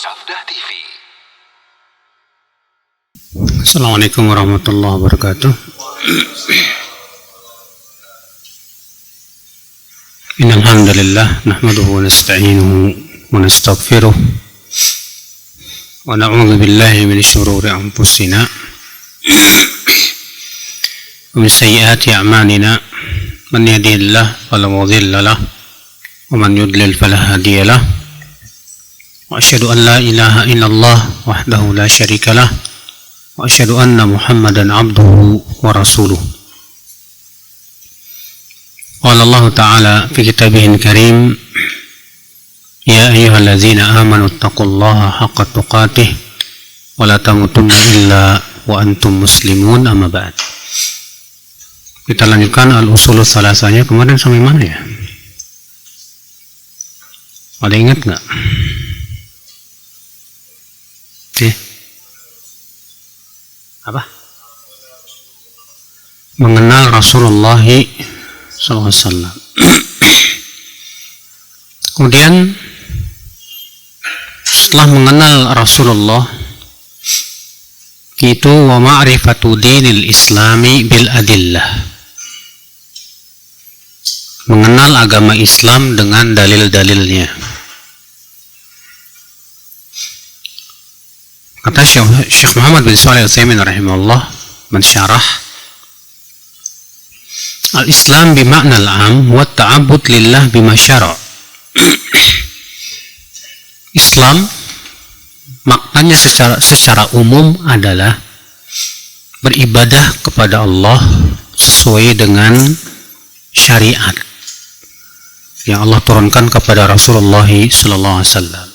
Sabda TV. Assalamualaikum warahmatullahi wabarakatuh. Innal hamdalillah nahmaduhu wa nasta'inuhu wa nastaghfiruh wa na'udzu billahi min shururi anfusina wa min sayyiati a'malina. Man yahdihillahu fala mudilla lahu wa man yudlil fala hadiya lahu. Wa asyhadu an la ilaha illallah wahdahu la syarika lahu wa asyhadu anna Muhammadan abduhu wa rasuluh. Qala Allah Ta'ala fi kitabihil karim, ya ayyuhalladzina amanu taqullaha haqqa tuqatih wa la tamutunna illa wa antum muslimun. Amma ba'd. Kita lanjutkan al-usulul salasanya. Kemarin sampai mana ya? Ada ingat nggak? Apa? Mengenal Rasulullah SAW. Kemudian setelah mengenal Rasulullah itu wa ma'rifatu dinil islami bil adillah, mengenal agama Islam dengan dalil-dalilnya. Kata Syekh Muhammad bin Shalih Al-Utsaimin rahimahullah mensyarah, al-Islam bima'na al-'am wa ta'abbud lillah bima syara'. Islam maknanya secara umum adalah beribadah kepada Allah sesuai dengan syariat yang Allah turunkan kepada Rasulullah sallallahu alaihi wasallam.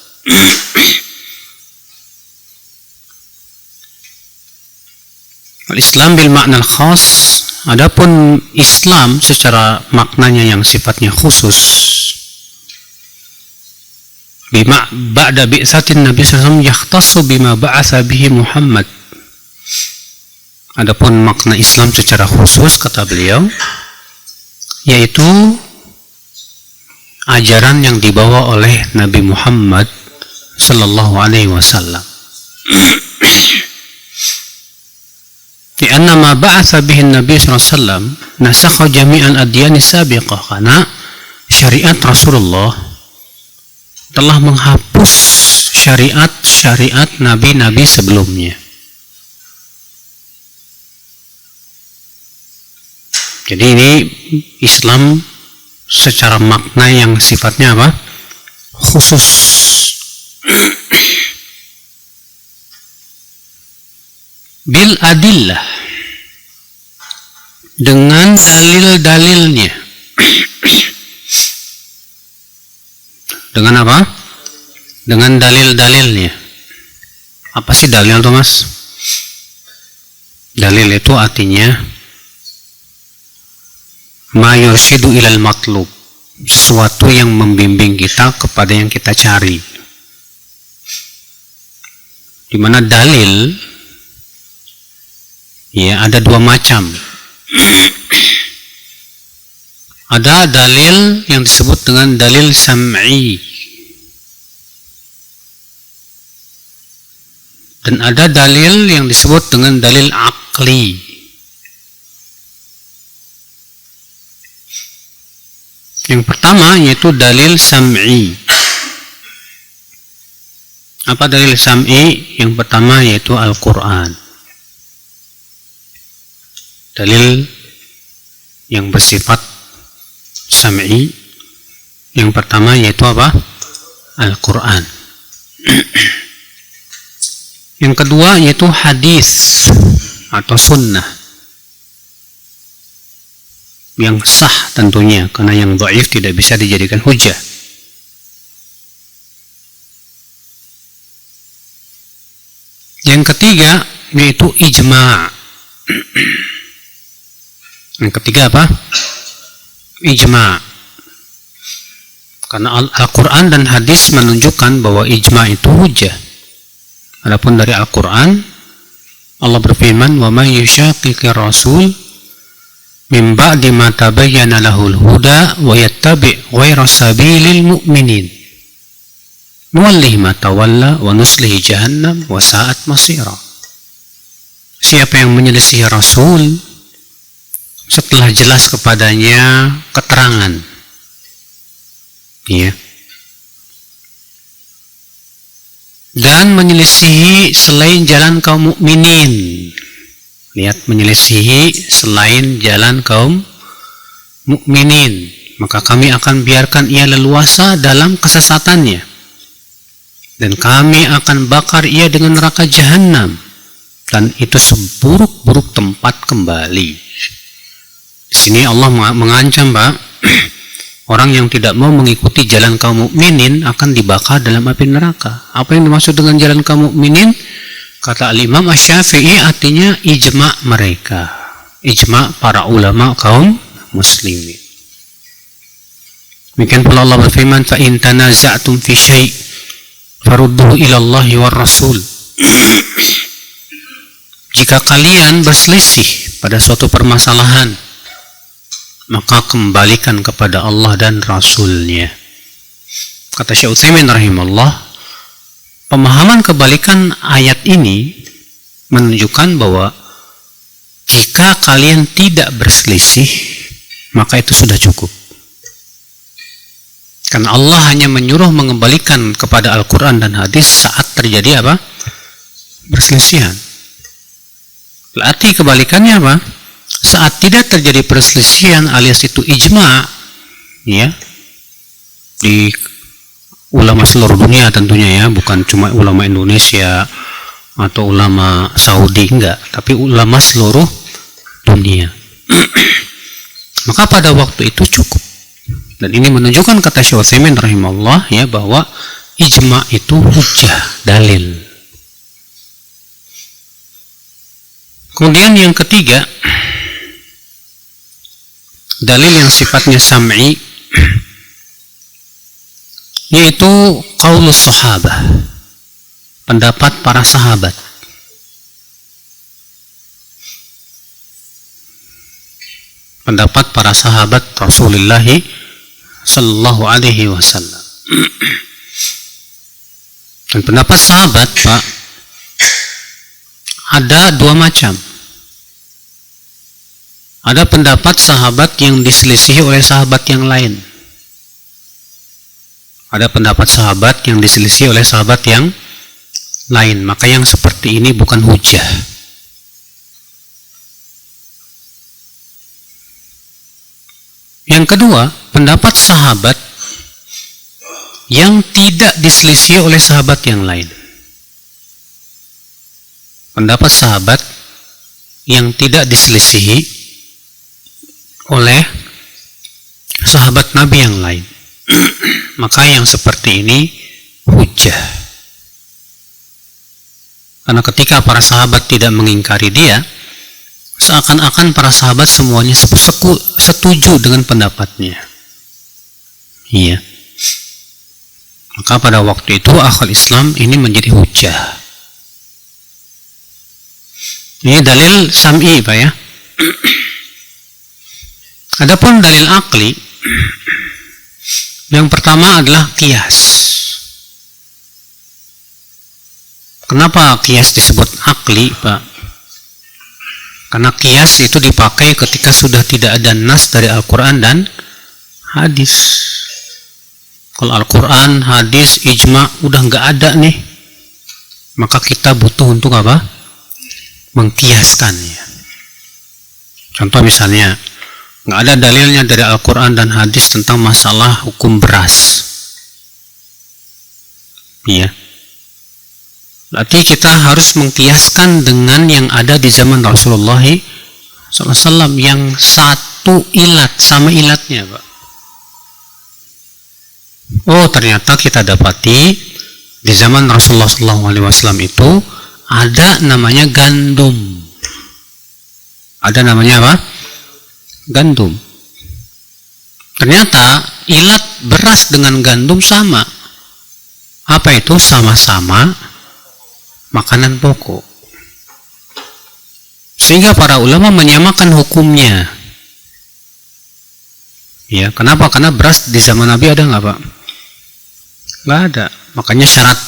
Al-Islam bil ma'na al-khas, adapun Islam secara maknanya yang sifatnya khusus, bima ba'da bi'satin Nabi sallallahu alaihi wasallam yahtassu bima ba'atsa bihi Muhammad. Adapun makna Islam secara khusus kata beliau yaitu ajaran yang dibawa oleh Nabi Muhammad sallallahu alaihi wasallam. Karena ma ba'atsa bihi Nabi sallallahu alaihi wasallam nasakha jami'al adyan sabiqah, karena syariat Rasulullah telah menghapus syariat nabi-nabi sebelumnya. Jadi ini Islam secara makna yang sifatnya apa? Khusus. Bil adillah, dengan dalil-dalilnya. Dengan apa? Dengan dalil-dalilnya. Apa sih dalil itu, Mas? Dalil itu artinya ma yursyidu ilal matlub, sesuatu yang membimbing kita kepada yang kita cari. Di mana dalil ya ada dua macam. Ada dalil yang disebut dengan dalil sam'i, dan ada dalil yang disebut dengan dalil aqli. Yang pertama yaitu dalil sam'i. Apa dalil sam'i? Yang pertama yaitu Al-Quran. Dalil yang bersifat sam'i yang pertama yaitu apa? Al-Quran. Yang kedua yaitu hadis atau sunnah yang sah tentunya, karena yang dhaif tidak bisa dijadikan hujah. Yang ketiga yaitu ijma'. Yang ketiga apa? Ijma'. Karena Al-Quran dan hadis menunjukkan bahwa ijma' itu hujah. Adapun dari Al-Quran, Allah berfirman, wa may yushaqiqir rasul min ba'di ma tabayyana lahul huda wa yattabi' ghayra sabilil mu'minin. nuwallihi ma tawalla wa nuslihi jahannam wa sa'at masira. Siapa yang menyelisihi Rasul setelah jelas kepadanya keterangan, ya, dan menyelisihi selain jalan kaum mukminin. Lihat, menyelisihi selain jalan kaum mukminin, maka kami akan biarkan ia leluasa dalam kesesatannya, dan kami akan bakar ia dengan neraka jahanam, dan itu seburuk-buruk tempat kembali. Di sini Allah mengancam, Pak, orang yang tidak mau mengikuti jalan kaum mukminin akan dibakar dalam api neraka. Apa yang dimaksud dengan jalan kaum mukminin? Kata Al-Imam Asy-Syafi'i, artinya ijma' mereka, ijma' para ulama kaum muslimin. Demikian pula Allah berfirman, fa in tanaza'tum fi syai' farudduhu ila Allah war Rasul. Jika kalian berselisih pada suatu permasalahan, maka kembalikan kepada Allah dan Rasul-Nya. Kata Syekh Utsaimin rahimahullah, pemahaman kebalikan ayat ini menunjukkan bahwa jika kalian tidak berselisih, maka itu sudah cukup. Karena Allah hanya menyuruh mengembalikan kepada Al-Quran dan hadis saat terjadi apa? Perselisihan. Berarti kebalikannya apa? Saat tidak terjadi perselisihan alias itu ijma', ya, di ulama seluruh dunia tentunya, ya, bukan cuma ulama Indonesia atau ulama Saudi, enggak, tapi ulama seluruh dunia. Maka pada waktu itu cukup. Dan ini menunjukkan, kata Syekh Utsaimin rahimahullah, ya, bahwa ijma' itu hujjah, dalil. Kemudian yang ketiga, dalil yang sifatnya sam'i, yaitu qaulus sahabah, pendapat para sahabat. Pendapat para sahabat Rasulullah sallallahu alaihi wasallam. Dan pendapat sahabat, Pak, ada dua macam. Ada pendapat sahabat yang diselisihi oleh sahabat yang lain. Ada pendapat sahabat yang diselisihi oleh sahabat yang lain. Maka yang seperti ini bukan hujah. Yang kedua, pendapat sahabat yang tidak diselisihi oleh sahabat yang lain. Pendapat sahabat yang tidak diselisihi oleh sahabat Nabi yang lain. Maka yang seperti ini hujah. Karena ketika para sahabat tidak mengingkari dia, seakan-akan para sahabat semuanya setuju dengan pendapatnya. Iya. Maka pada waktu itu akal Islam ini menjadi hujah. Ini dalil sam'i, Pak, ya. Adapun dalil akli, yang pertama adalah qiyas. Kenapa qiyas disebut akli, Pak? Karena qiyas itu dipakai ketika sudah tidak ada nas dari Al-Quran dan hadis. Kalau Al-Quran, hadis, ijma' udah nggak ada nih, maka kita butuh untuk apa? Mengkiaskannya. Contoh misalnya, nggak ada dalilnya dari Al-Quran dan hadis tentang masalah hukum beras. Iya. Berarti kita harus mengkiaskan dengan yang ada di zaman Rasulullah SAW, yang satu ilat, sama ilatnya, Pak. Oh, ternyata kita dapati di zaman Rasulullah SAW itu ada namanya gandum. Ada namanya apa? Gandum. Ternyata ilat beras dengan gandum sama. Apa itu? Sama-sama makanan pokok. Sehingga para ulama menyamakan hukumnya. Ya, kenapa? Karena beras di zaman Nabi ada nggak, Pak? Nggak ada. Makanya syarat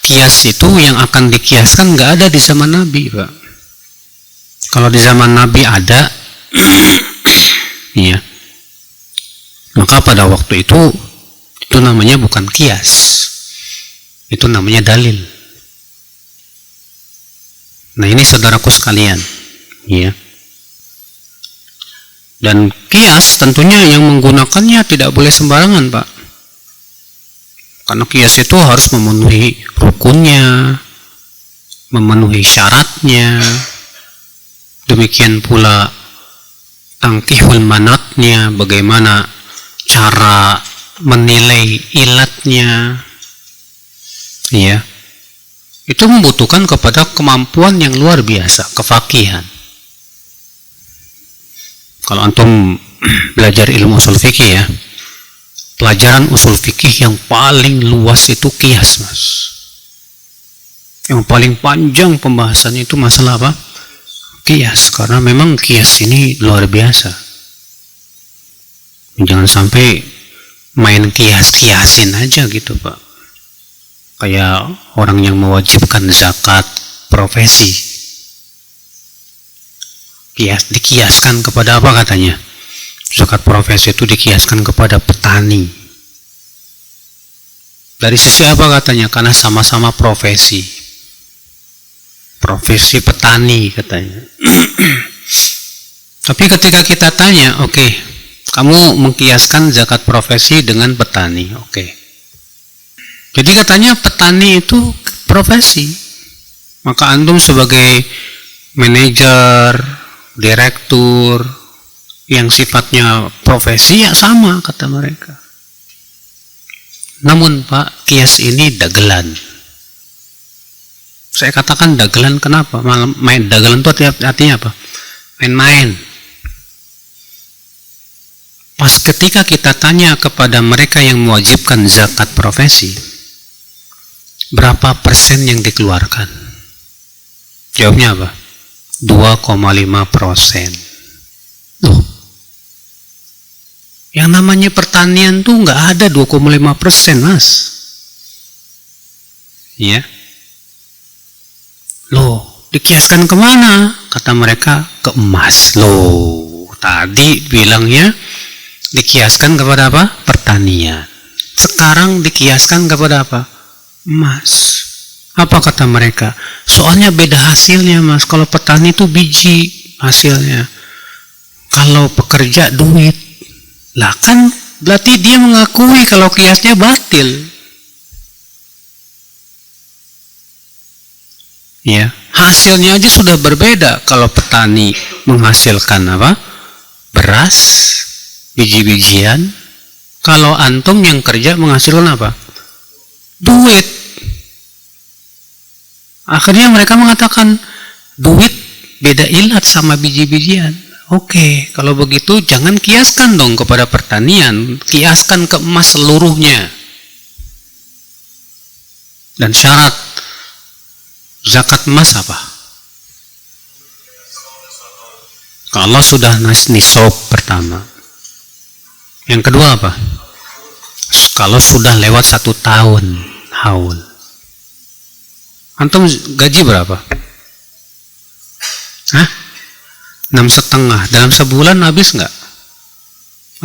kias itu yang akan dikiaskan nggak ada di zaman Nabi, Pak. Kalau di zaman Nabi ada, iya, maka pada waktu itu namanya bukan kias, itu namanya dalil. Nah ini saudaraku sekalian, ya. Dan kias tentunya yang menggunakannya tidak boleh sembarangan, Pak. Karena kias itu harus memenuhi rukunnya, memenuhi syaratnya. Demikian pula tangkihul manatnya, bagaimana cara menilai ilatnya, ya. Itu membutuhkan kepada kemampuan yang luar biasa, kefakihan. Kalau antum belajar ilmu usul fikih, ya, pelajaran usul fikih yang paling luas itu kias, Mas. Yang paling panjang pembahasannya itu masalah apa? Kias, karena memang kias ini luar biasa. Jangan sampai main kias-kiasin aja gitu, Pak. Kayak orang yang mewajibkan zakat profesi. Dikiaskan kepada apa katanya? Zakat profesi itu dikiaskan kepada petani. Dari sisi apa katanya? Karena sama-sama profesi. Profesi petani katanya. Tapi ketika kita tanya, oke, kamu mengkiaskan zakat profesi dengan petani, oke. Jadi katanya petani itu profesi. Maka antum sebagai manajer, direktur yang sifatnya profesi, ya sama kata mereka. Namun Pak, kias ini dagelan. Saya katakan dagelan kenapa? Main dagelan itu artinya apa? Main-main. Pas ketika kita tanya kepada mereka yang mewajibkan zakat profesi, berapa persen yang dikeluarkan? Jawabnya apa? 2,5%. Loh, yang namanya pertanian tuh nggak ada 2,5%, Mas. Ya. Loh, dikiaskan kemana? Kata mereka, ke emas. Loh, tadi bilangnya dikiaskan kepada apa? Pertanian. Sekarang dikiaskan kepada apa? Emas. Apa kata mereka? Soalnya beda hasilnya, Mas. Kalau petani itu biji hasilnya. Kalau pekerja duit. Lah kan berarti dia mengakui kalau kiasnya batil. Ya, hasilnya aja sudah berbeda. Kalau petani menghasilkan apa? Beras, biji-bijian. Kalau antum yang kerja menghasilkan apa? Duit. Akhirnya mereka mengatakan duit beda ilat sama biji-bijian. Oke, kalau begitu jangan kiaskan dong kepada pertanian, kiaskan ke emas seluruhnya. Dan syarat zakat emas apa? Kalau sudah nisab pertama. Yang kedua apa? Kalau sudah lewat 1 tahun haul. Antum gaji berapa? Hah? 6,5. Dalam sebulan habis nggak?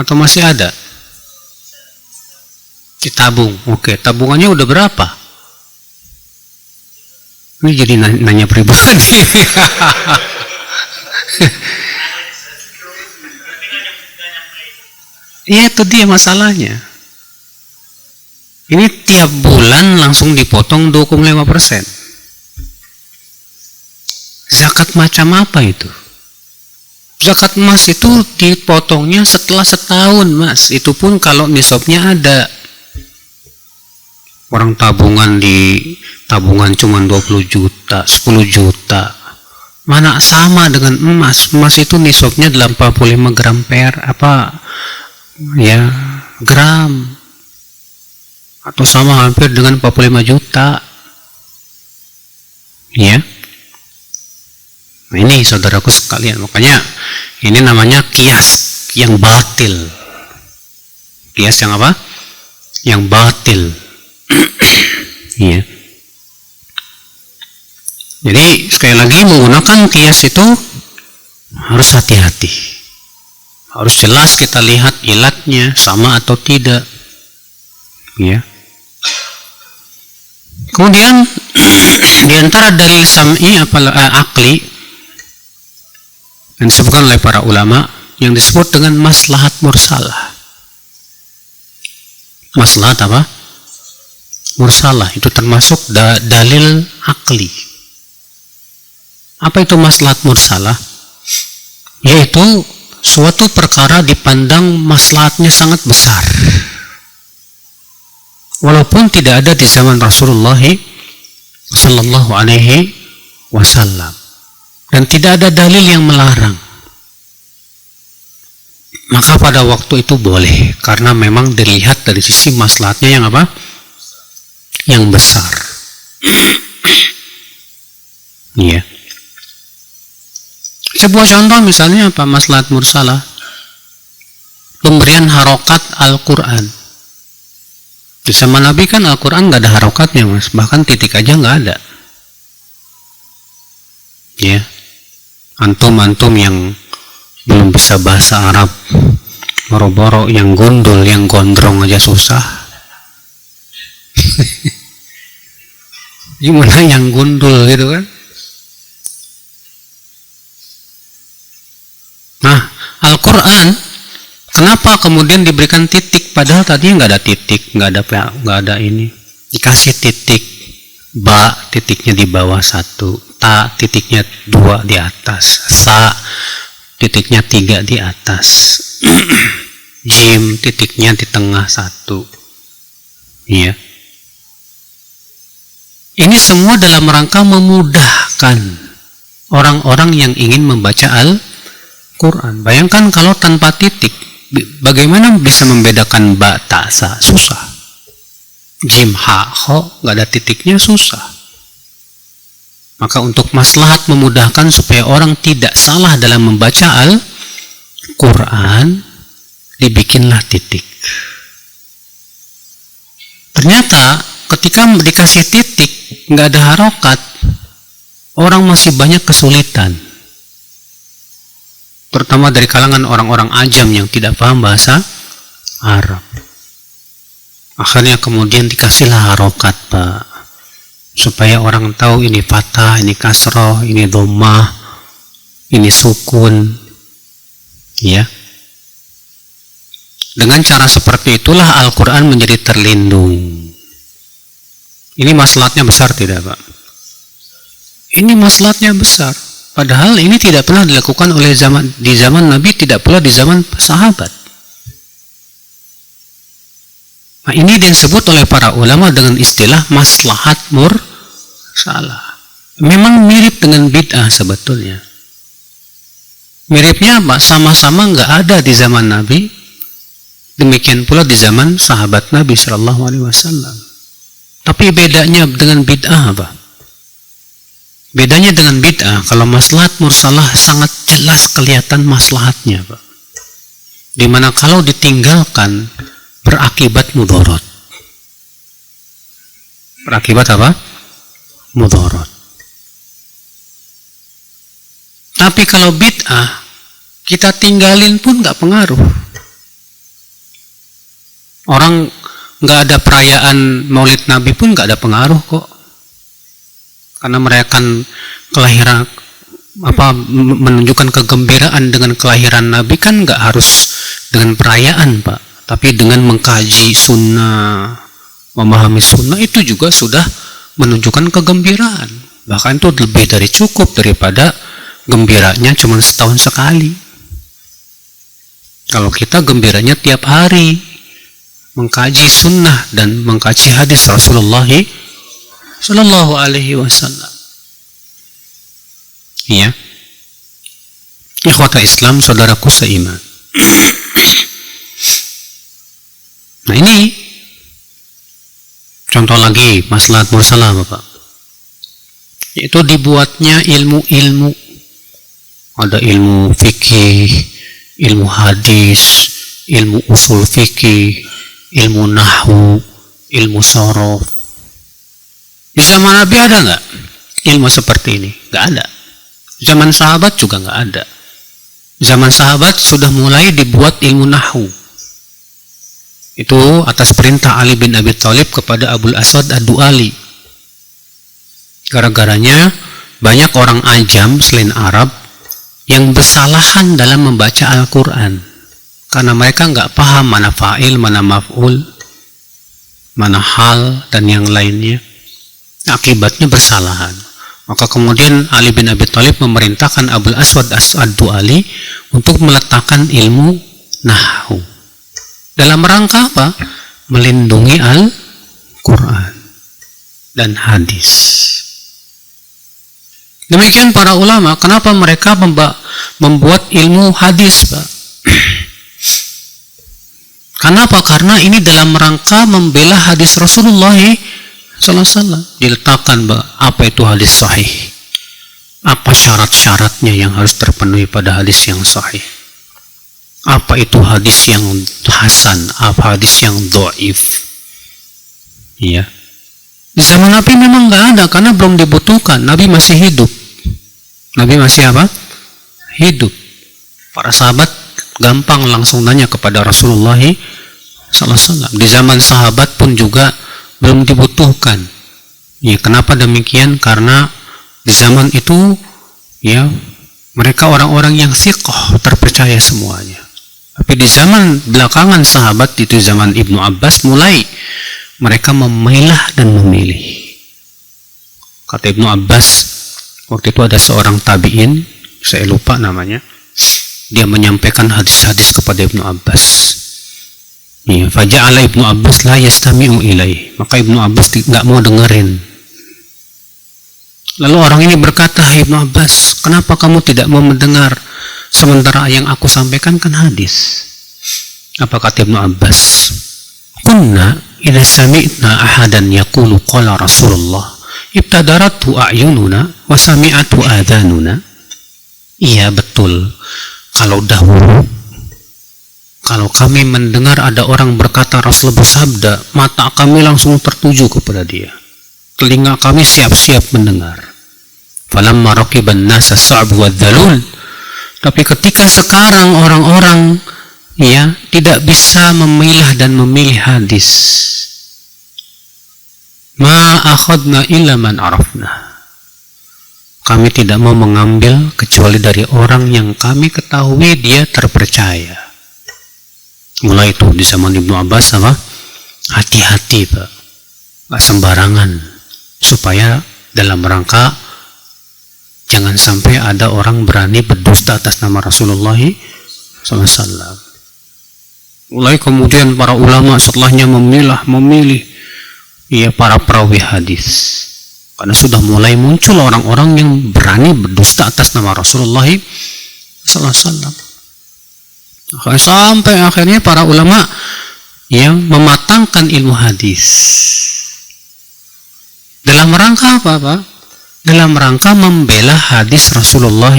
Atau masih ada? Ditabung. Oke, tabungannya udah berapa? Ini jadi nanya pribadi. Iya, itu dia masalahnya. Ini tiap bulan langsung dipotong 2,5%. Zakat macam apa itu? Zakat emas itu dipotongnya setelah setahun, Mas. Itu pun kalau nisabnya ada. Orang tabungan cuma 20 juta, 10 juta. Mana sama dengan emas? Emas itu nisabnya 85 gram gram. Atau sama hampir dengan 45 juta. Ya. Nah, ini saudaraku sekalian, makanya ini namanya kias yang batil. Kias yang apa? Yang batil. Iya. Jadi sekali lagi menggunakan kias itu harus hati-hati. Harus jelas kita lihat ilatnya sama atau tidak. Ya. Kemudian di antara dalil sam'i akli yang disebutkan oleh para ulama yang disebut dengan maslahat mursalah. Maslahat apa? Mursalah itu termasuk dalil akli. Apa itu maslahat mursalah? Yaitu suatu perkara dipandang maslahatnya sangat besar. Walaupun tidak ada di zaman Rasulullah sallallahu alaihi wasallam dan tidak ada dalil yang melarang. Maka pada waktu itu boleh karena memang dilihat dari sisi maslahatnya yang apa? Yang besar. Iya. Sebuah contoh misalnya apa? Maslahat mursalah. Pemberian harokat Al-Quran. Di zaman Nabi kan Al-Quran nggak ada harokatnya, mas. Bahkan titik aja nggak ada. Ya. Antum-antum yang belum bisa bahasa Arab, boro-boro yang gondol, yang gondrong aja susah. Gimana yang gundul gitu kan? Nah, Al-Quran kenapa kemudian diberikan titik padahal tadinya nggak ada titik, nggak ada ini, dikasih titik, ba titiknya di bawah 1, ta titiknya 2 di atas, sa titiknya 3 di atas, jim titiknya di tengah 1. Iya. Ini semua dalam rangka memudahkan orang-orang yang ingin membaca Al-Quran. Bayangkan kalau tanpa titik, bagaimana bisa membedakan ba, ta, sa? Susah. Jim, ha, ho, nggak ada titiknya, susah. Maka untuk maslahat memudahkan supaya orang tidak salah dalam membaca Al-Quran, dibikinlah titik. Ternyata ketika dikasih titik, nggak ada harokat, orang masih banyak kesulitan. Terutama dari kalangan orang-orang ajam yang tidak paham bahasa Arab. Akhirnya kemudian dikasihlah harokat, Pak. Supaya orang tahu ini fathah, ini kasroh, ini dhammah, ini sukun. Ya. Dengan cara seperti itulah Al-Quran menjadi terlindung. Ini maslahatnya besar tidak, Pak? Ini maslahatnya besar. Padahal ini tidak pernah dilakukan di zaman Nabi, tidak pula di zaman sahabat. Nah, ini disebut oleh para ulama dengan istilah maslahat mursalah. Memang mirip dengan bid'ah sebetulnya. Miripnya apa? Sama-sama nggak ada di zaman Nabi. Demikian pula di zaman sahabat Nabi Shallallahu Alaihi Wasallam. Tapi bedanya dengan bid'ah apa? Bedanya dengan bid'ah, kalau maslahat mursalah sangat jelas kelihatan maslahatnya, Pak. Dimana kalau ditinggalkan berakibat mudarat. Berakibat apa? Mudarat. Tapi kalau bid'ah, kita tinggalin pun nggak pengaruh. Orang nggak ada perayaan Maulid Nabi pun nggak ada pengaruh kok, karena merayakan kelahiran menunjukkan kegembiraan dengan kelahiran Nabi kan nggak harus dengan perayaan, Pak, tapi dengan mengkaji sunnah, memahami sunnah itu juga sudah menunjukkan kegembiraan. Bahkan itu lebih dari cukup daripada gembiranya cuma setahun sekali. Kalau kita gembiranya tiap hari, mengkaji sunnah dan mengkaji hadis Rasulullah Sallallahu Alaihi Wasallam. Iya, ikhwata Islam, saudaraku seiman. Nah, ini contoh lagi maslahat mursalah, Bapak. Yaitu dibuatnya ilmu-ilmu. Ada ilmu fikih, ilmu hadis, ilmu usul fikih, ilmu nahwu, ilmu sorof. Di zaman Nabi ada nggak ilmu seperti ini? Nggak ada. Zaman sahabat juga nggak ada. Zaman sahabat sudah mulai dibuat ilmu nahwu. Itu atas perintah Ali bin Abi Thalib kepada Abul Aswad Ad-Du'ali. Gara-garanya banyak orang ajam selain Arab yang bersalahan dalam membaca Al-Quran. Karena mereka nggak paham mana fa'il, mana maf'ul, mana hal, dan yang lainnya. Akibatnya bersalahan. Maka kemudian Ali bin Abi Thalib memerintahkan Abul Aswad Ad-Du'ali untuk meletakkan ilmu nahwu. Dalam rangka apa? Melindungi Al-Quran dan hadis. Demikian para ulama, kenapa mereka membuat ilmu hadis, Pak? Kenapa? Karena ini dalam rangka membela hadis Rasulullah SAW. Diletakkan apa itu hadis sahih, apa syarat-syaratnya yang harus terpenuhi pada hadis yang sahih, apa itu hadis yang hasan, apa hadis yang dhaif. Iya. Di zaman Nabi memang nggak ada karena belum dibutuhkan. Nabi masih hidup. Nabi masih apa? Hidup. Para sahabat gampang langsung nanya kepada Rasulullah SAW. Di zaman sahabat pun juga belum dibutuhkan. Ya, kenapa demikian? Karena di zaman itu ya mereka orang-orang yang thiqah, terpercaya semuanya. Tapi di zaman belakangan sahabat, itu zaman Ibnu Abbas, mulai mereka memilah dan memilih. Kata Ibnu Abbas, waktu itu ada seorang tabi'in, saya lupa namanya, dia menyampaikan hadis-hadis kepada Ibnu Abbas. Ya, faja'ala Ibnu Abbas la yastami'u ilaih. Maka Ibnu Abbas tidak mau dengerin. Lalu orang ini berkata, Ibnu Abbas, kenapa kamu tidak mau mendengar sementara yang aku sampaikan kan hadis? Apa kata Ibnu Abbas? Kunna idza sami'na ahadan yaqulu qala Rasulullah ibtadaratu a'yununa wa sami'atu adhanuna. Iya betul. Kalau dahulu, kalau kami mendengar ada orang berkata Rasul bersabda, mata kami langsung tertuju kepada dia. Telinga kami siap-siap mendengar. Falamma raqiban nasa as-sa'b wad-dhalul. Tapi ketika sekarang orang-orang ya tidak bisa memilah dan memilih hadis, ma akhadna illa man arafna. Kami tidak mau mengambil kecuali dari orang yang kami ketahui dia terpercaya. Mulai itu di zaman Ibnu Abbas apa? Hati-hati, Pak. Gak sembarangan. Supaya dalam rangka jangan sampai ada orang berani berdusta atas nama Rasulullah SAW. Mulai kemudian para ulama setelahnya memilih ya para perawi hadis. Karena sudah mulai muncul orang-orang yang berani berdusta atas nama Rasulullah SAW. Sampai akhirnya para ulama yang mematangkan ilmu hadis. Dalam rangka apa, Pak? Dalam rangka membela hadis Rasulullah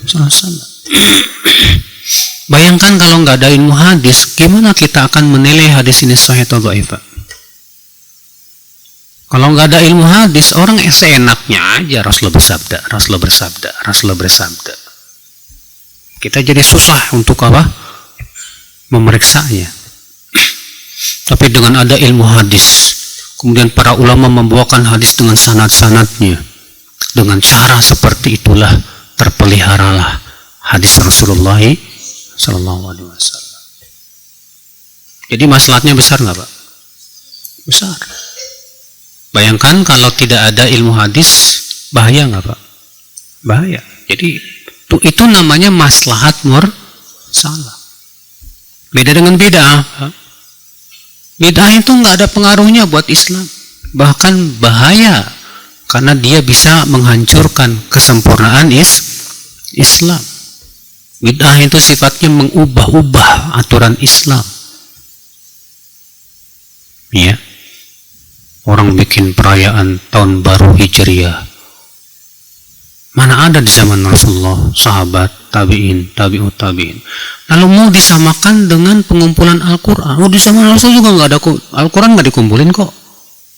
SAW. Bayangkan kalau nggak ada ilmu hadis, gimana kita akan menilai hadis ini sahih atau dhaif? Kalau nggak ada ilmu hadis, orang seenaknya aja Rasulullah bersabda, Rasulullah bersabda, Rasulullah bersabda. Kita jadi susah untuk apa? Memeriksanya. Tapi dengan ada ilmu hadis, kemudian para ulama membawakan hadis dengan sanad-sanadnya, dengan cara seperti itulah terpeliharalah hadis Rasulullah SAW. Jadi masalahnya besar nggak, Pak? Besar. Bayangkan kalau tidak ada ilmu hadis, bahaya nggak, Pak? Bahaya. Jadi itu namanya maslahat mursalah. Beda dengan bid'ah. Bid'ah itu nggak ada pengaruhnya buat Islam. Bahkan bahaya karena dia bisa menghancurkan kesempurnaan Islam. Bid'ah itu sifatnya mengubah-ubah aturan Islam. Ya. Orang bikin perayaan tahun baru Hijriah. Mana ada di zaman Rasulullah, sahabat, tabi'in, tabi'ut tabi'in. Lalu mau disamakan dengan pengumpulan Al-Quran. Oh, di zaman Rasul juga nggak ada Al-Quran, nggak dikumpulin kok.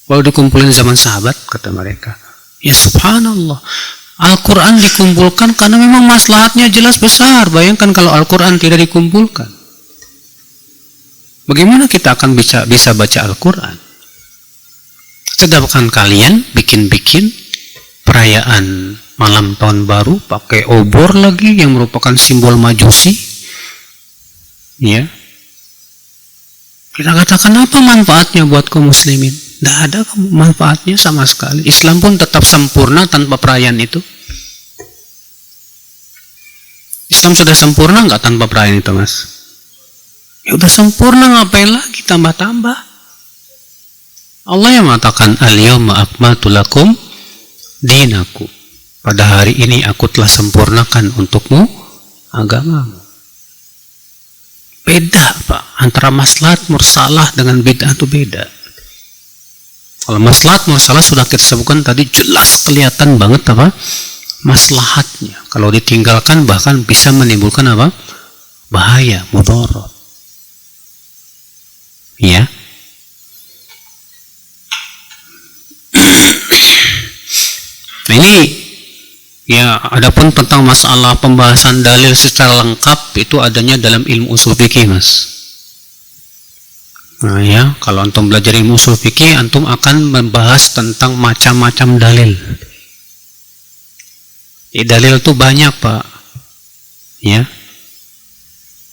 Baru dikumpulin zaman sahabat, kata mereka. Ya subhanallah. Al-Quran dikumpulkan karena memang maslahatnya jelas besar. Bayangkan kalau Al-Quran tidak dikumpulkan. Bagaimana kita akan bisa baca Al-Quran? Sedangkan kalian bikin-bikin perayaan malam tahun baru pakai obor lagi yang merupakan simbol majusi. Ya. Kita katakan apa manfaatnya buat kaum muslimin? Tidak ada manfaatnya sama sekali. Islam pun tetap sempurna tanpa perayaan itu. Islam sudah sempurna nggak tanpa perayaan itu, Mas? Ya udah sempurna, ngapain lagi tambah-tambah? Allah yang mengatakan al-yawma akmaltu lakum dinaku. Pada hari ini aku telah sempurnakan untukmu agamamu. Beda, Pak. Antara maslahat mursalah dengan bid'ah itu beda. Kalau maslahat mursalah sudah kita sebutkan tadi, jelas kelihatan banget apa maslahatnya. Kalau ditinggalkan bahkan bisa menimbulkan apa? Bahaya, mudarat. Ya. Nah ini ya, adapun tentang masalah pembahasan dalil secara lengkap itu adanya dalam ilmu usul fikih, Mas. Nah ya, kalau antum belajar ilmu usul fikih, antum akan membahas tentang macam-macam dalil. Ya, dalil itu banyak, Pak. Ya.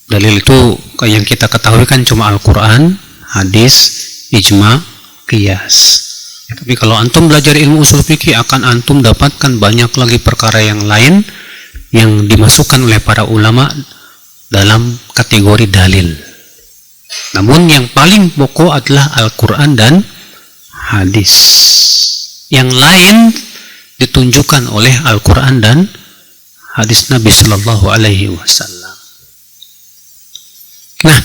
Dalil itu yang kita ketahui kan cuma Al-Quran, hadis, ijma, qiyas. Tapi kalau antum belajar ilmu usul fikih, akan antum dapatkan banyak lagi perkara yang lain yang dimasukkan oleh para ulama dalam kategori dalil. Namun yang paling pokok adalah Al-Quran dan hadis. Yang lain ditunjukkan oleh Al-Quran dan hadis Nabi Sallallahu Alaihi Wasallam. Nah,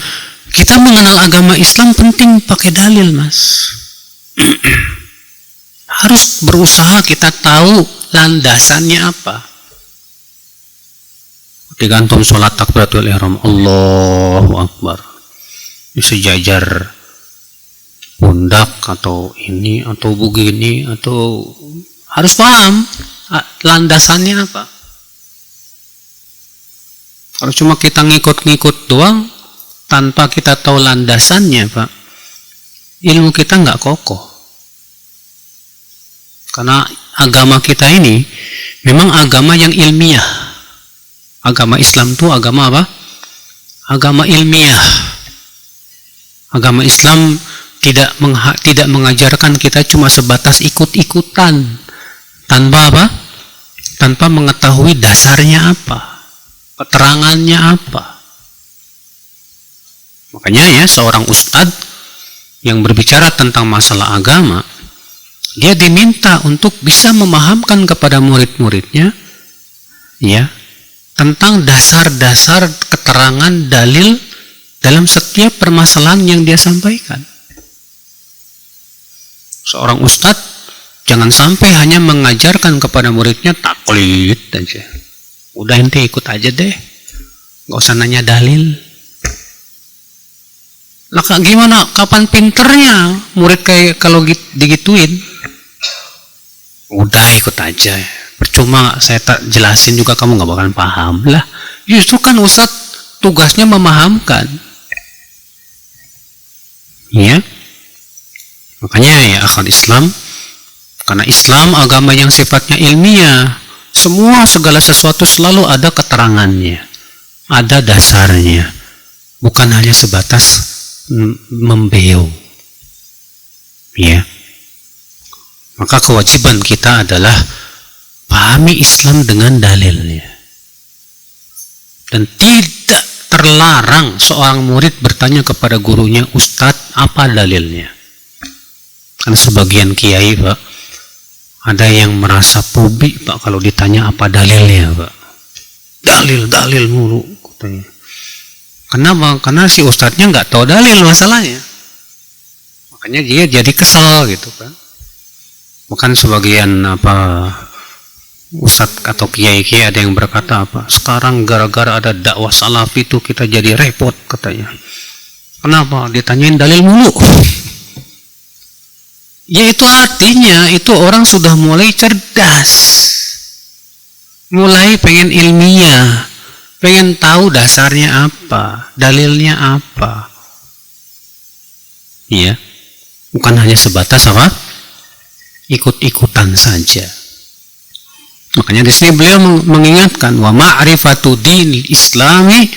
kita mengenal agama Islam penting pakai dalil, Mas. Harus berusaha kita tahu landasannya apa. Ketika antum sholat takbiratul ihram, Allahu Akbar, sejajar pundak atau ini atau begini, atau harus paham landasannya apa. Kalau cuma kita ngikut-ngikut doang tanpa kita tahu landasannya, Pak, ilmu kita nggak kokoh. Karena agama kita ini memang agama yang ilmiah. Agama Islam itu agama apa? Agama ilmiah. Agama Islam tidak mengajarkan kita cuma sebatas ikut-ikutan tanpa apa? Tanpa mengetahui dasarnya apa, keterangannya apa. Makanya ya, seorang ustadz yang berbicara tentang masalah agama, dia diminta untuk bisa memahamkan kepada murid-muridnya ya tentang dasar-dasar keterangan dalil dalam setiap permasalahan yang dia sampaikan. Seorang ustadz jangan sampai hanya mengajarkan kepada muridnya taklid aja. Udah ente ikut aja deh, nggak usah nanya dalil. Lah gimana? Kapan pinternya murid kayak kalau digituin? Udah ikut aja. Percuma saya tak jelasin juga kamu nggak bakalan paham lah. Justru kan ustadz tugasnya memahamkan. Ya, makanya ya akhwat Islam, karena Islam agama yang sifatnya ilmiah, segala sesuatu selalu ada keterangannya, ada dasarnya, bukan hanya sebatas membeo. Ya, maka kewajiban kita adalah pahami Islam dengan dalilnya, dan tidak terlarang seorang murid bertanya kepada gurunya, Ustadz, apa dalilnya? Karena sebagian kiai, Pak, ada yang merasa pubi, Pak, kalau ditanya apa dalilnya, Pak. Dalil mulu, katanya. Kenapa? Karena si ustadznya nggak tahu dalil masalahnya. Makanya dia jadi kesal gitu kan. Bukan sebagian ustadz atau kiai-kiai ada yang berkata apa? Sekarang gara-gara ada dakwah salafi itu kita jadi repot, katanya. Kenapa? Ditanyain dalil mulu. Yaitu artinya itu orang sudah mulai cerdas, mulai pengen ilmiah, pengen tahu dasarnya apa, dalilnya apa. Iya, bukan hanya sebatas apa? Ikut-ikutan saja. Makanya di sini beliau mengingatkan wa ma'rifatu dinil islami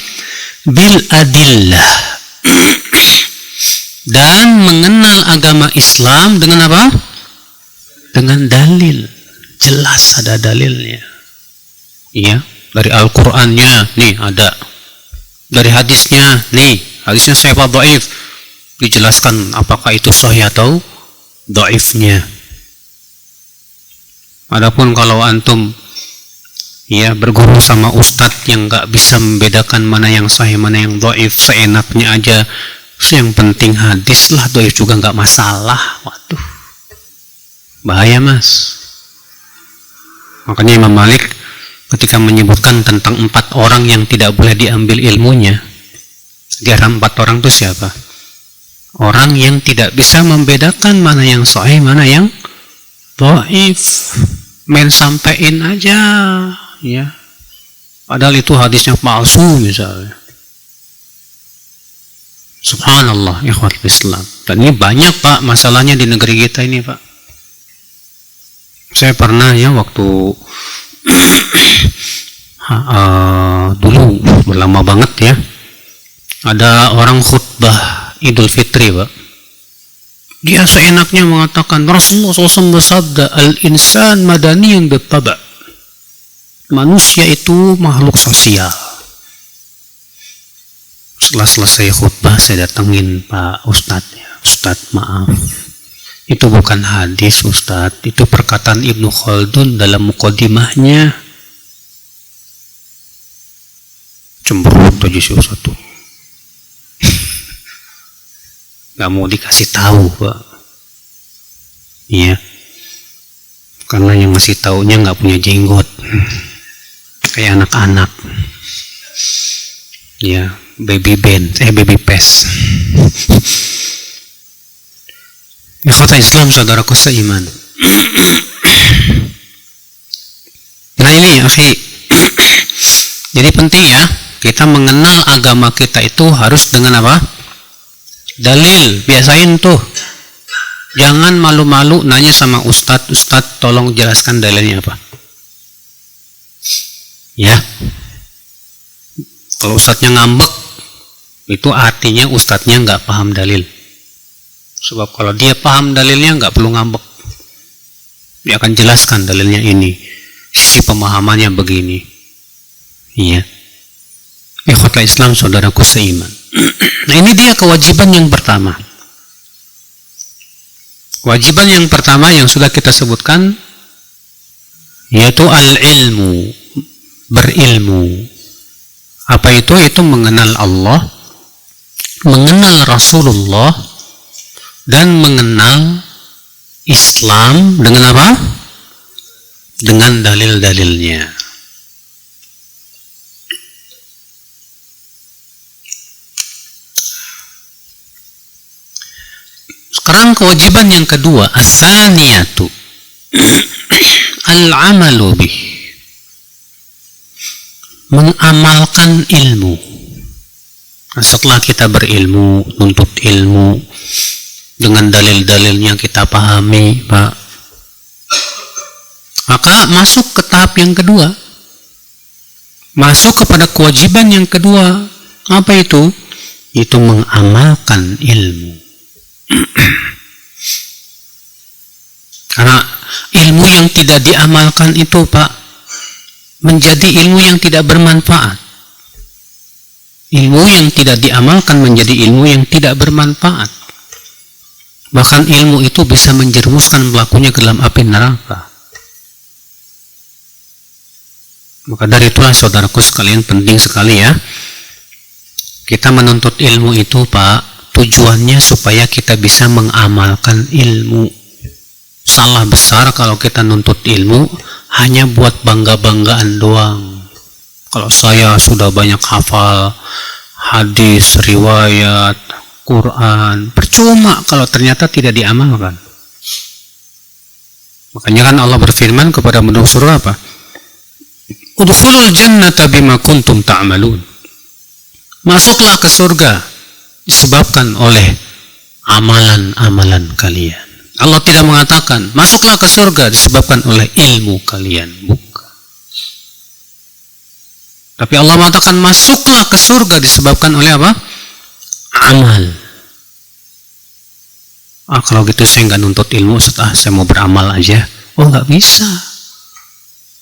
bil adillah. Dan mengenal agama Islam dengan apa? Dengan dalil. Jelas ada dalilnya. Iya, dari Al-Qur'annya nih ada. Dari hadisnya nih, hadisnya sahih atau dhaif. Dijelaskan apakah itu sahih atau dhaifnya. Adapun kalau antum ya berguru sama ustadz yang nggak bisa membedakan mana yang sahih mana yang dhaif, seenaknya aja, yang penting hadis lah, dhaif juga nggak masalah. Waduh, bahaya mas. Makanya Imam Malik ketika menyebutkan tentang 4 orang yang tidak boleh diambil ilmunya, di antara 4 orang itu siapa? Orang yang tidak bisa membedakan mana yang sahih mana yang dhaif, main sampein aja ya, padahal itu hadisnya palsu misalnya. Subhanallah, ikhwatul Islam. Dan ini banyak pak masalahnya di negeri kita ini pak. Saya pernah ya waktu dulu lama banget ya, ada orang khutbah Idul Fitri pak, dia seenaknya mengatakan Rasulullah SAW bersabda al-insan madaniyun bittaba', manusia itu makhluk sosial. Setelah selesai khutbah saya datengin Pak Ustadz ya, Ustadz maaf, itu bukan hadis Ustadz, itu perkataan Ibnu Khaldun dalam muqaddimahnya. Cemberut aja si Ustadz tuh. Gak mau dikasih tahu pak, iya, karena yang ngasih taunya nggak punya jenggot, kayak anak-anak, ya baby band, baby pes. Ikhwata Islam saudaraku seiman. Nah ini akhi, jadi penting ya kita mengenal agama kita itu harus dengan apa? Dalil. Biasain tuh, jangan malu-malu nanya sama ustadz, ustadz tolong jelaskan dalilnya apa ya. Kalau ustadznya ngambek itu artinya ustadznya nggak paham dalil. Sebab kalau dia paham dalilnya nggak perlu ngambek, dia akan jelaskan dalilnya ini, sisi pemahamannya begini. Iya, ikhwatul Islam saudaraku seiman. Nah ini dia kewajiban yang pertama. Kewajiban yang pertama yang sudah kita sebutkan yaitu al-ilmu, berilmu. Apa itu? Itu mengenal Allah, mengenal Rasulullah, dan mengenal Islam dengan apa? Dengan dalil-dalilnya. Sekarang kewajiban yang kedua, as-saniyatu al-amalu bih, mengamalkan ilmu. Nah, setelah kita berilmu, nuntut ilmu dengan dalil-dalilnya kita pahami pak, maka masuk ke tahap yang kedua, masuk kepada kewajiban yang kedua. Apa itu? Itu mengamalkan ilmu. Karena ilmu yang tidak diamalkan itu pak, menjadi ilmu yang tidak bermanfaat. Ilmu yang tidak diamalkan menjadi ilmu yang tidak bermanfaat. Bahkan ilmu itu bisa menjerumuskan pelakunya ke dalam api neraka. Maka dari itulah saudaraku sekalian, penting sekali ya kita menuntut ilmu itu pak, tujuannya supaya kita bisa mengamalkan ilmu. Salah besar kalau kita nuntut ilmu hanya buat bangga-banggaan doang. Kalau saya sudah banyak hafal hadis, riwayat, Quran, percuma kalau ternyata tidak diamalkan. Makanya kan Allah berfirman kepada penduduk surga apa? Udkhulul jannata bima kuntum ta'malun. Masuklah ke surga disebabkan oleh amalan-amalan kalian. Allah tidak mengatakan masuklah ke surga disebabkan oleh ilmu kalian, bukan. Tapi Allah mengatakan masuklah ke surga disebabkan oleh apa? Amal. Kalau gitu saya nggak nuntut ilmu, saya mau beramal aja. Oh, nggak bisa.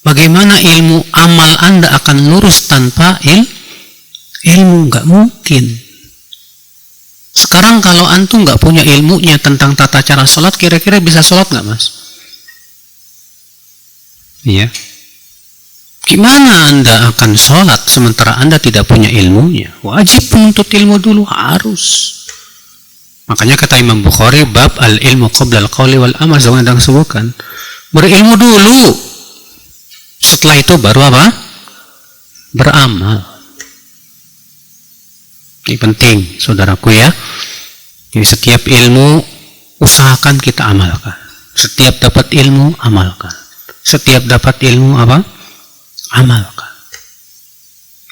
Bagaimana ilmu amal Anda akan lurus tanpa ilmu? Nggak mungkin. Sekarang kalau antum nggak punya ilmunya tentang tata cara sholat, kira-kira bisa sholat nggak, Mas? Iya. Gimana Anda akan sholat sementara Anda tidak punya ilmunya? Wajib menuntut ilmu dulu, harus. Makanya kata Imam Bukhari, bab al-ilmu qabla al-qawli wal amal, yang sedang sebutkan. Berilmu dulu. Setelah itu baru apa? Beramal. Ini penting, saudaraku ya. Jadi setiap ilmu usahakan kita amalkan. Setiap dapat ilmu, amalkan. Setiap dapat ilmu apa? Amalkan.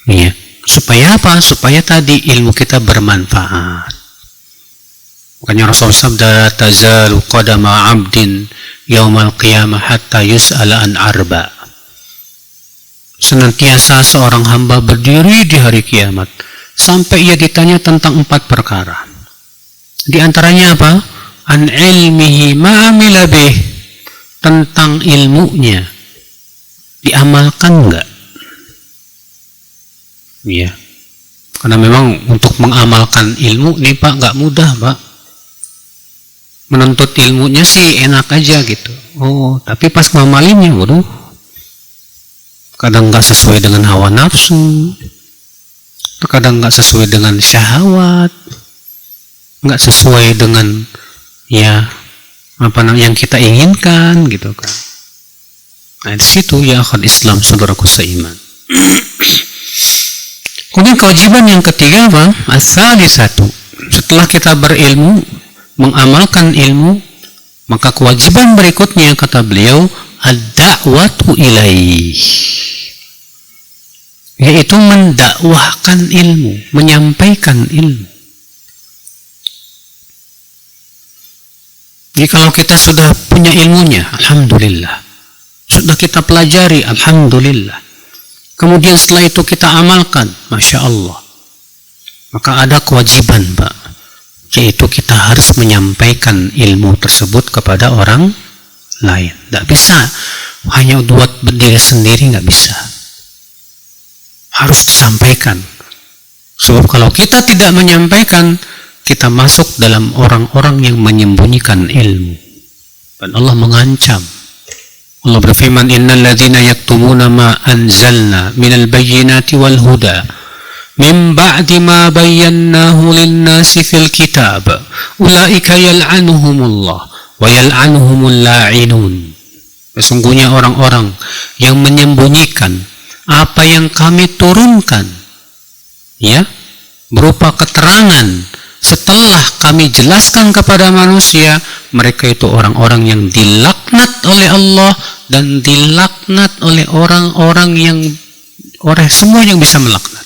Ya. Supaya apa? Supaya tadi ilmu kita bermanfaat. Makanya Rasul sabda, tazalu qadama 'abdin yaumal qiyamah hatta yus'ala an arba. Senantiasa seorang hamba berdiri di hari kiamat sampai ia ditanya tentang 4 perkara. Di antaranya apa? An ilmihi ma'amila bih, tentang ilmunya diamalkan enggak? Iya. Karena memang untuk mengamalkan ilmu nih Pak enggak mudah, Pak. Menuntut ilmunya sih enak aja gitu. Oh, tapi pas ngamalinnya, waduh, kadang nggak sesuai dengan hawa nafsu, terkadang nggak sesuai dengan syahwat, nggak sesuai dengan ya apa yang kita inginkan gitu kan. Nah di situ ya akhwat Islam, saudaraku seiman. Kemudian kewajiban yang ketiga apa? As-salisatu. Setelah kita berilmu, mengamalkan ilmu, maka kewajiban berikutnya kata beliau ad-da'watu ilaih, yaitu mendakwahkan ilmu, menyampaikan ilmu. Jadi kalau kita sudah punya ilmunya, alhamdulillah. Sudah kita pelajari, alhamdulillah. Kemudian setelah itu kita amalkan, masya Allah. Maka ada kewajiban, Pak, yaitu kita harus menyampaikan ilmu tersebut kepada orang lain. Tidak bisa hanya buat berdiri sendiri, nggak bisa. Harus disampaikan. Sebab kalau kita tidak menyampaikan, kita masuk dalam orang-orang yang menyembunyikan ilmu. Dan Allah mengancam. Allah berfirman, innal ladzina yaktumuna ma anzalna minal bayyinati wal huda min ba'di ma bayyannahu lin-nasi fil kitab ulaika yal'anuhumullah wa yal'anuhumul la'inun. Sesungguhnya orang-orang yang menyembunyikan apa yang kami turunkan, ya, berupa keterangan setelah kami jelaskan kepada manusia, mereka itu orang-orang yang dilaknat oleh Allah dan dilaknat oleh orang-orang yang semua yang bisa melaknat.